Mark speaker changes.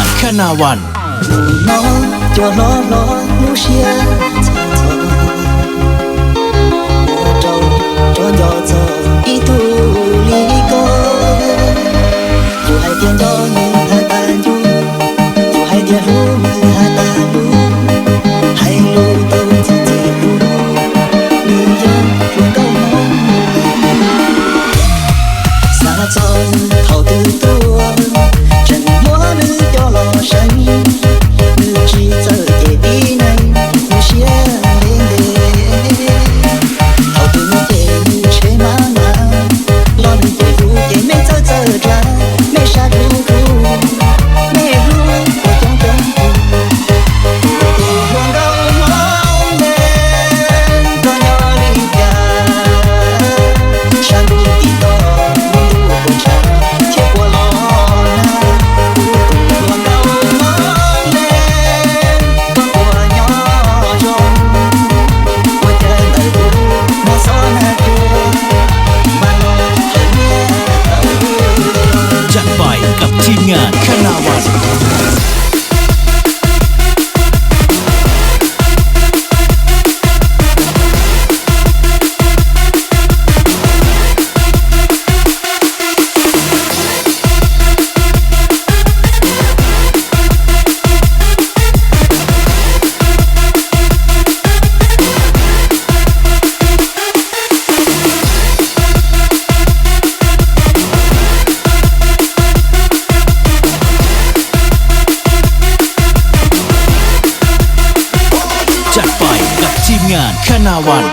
Speaker 1: านคณาวัน
Speaker 2: น้องจะรอลูเชียเจ้าจอยอจออีตูลีโกอยู่ให้เดียนยอมือหาตาอยู่ให้เดียนรู้มือหาตารู้ให้รู้ตัวที่รู้มือยังคงเก้าน้องสาจอนเท่าตื่นตัวฉันมัวนึกยอรอฉัน只这夜的人无限连连，好多夜雨吹满了，老人对路也没走着，没啥路途，没路我懂懂路，不管高梦的多鸟里边，山路的多路不长，铁过老那，不管高梦的。
Speaker 1: จัดไปกับทีมงานคณาวันจัดไปกับทีมงานคณาวัน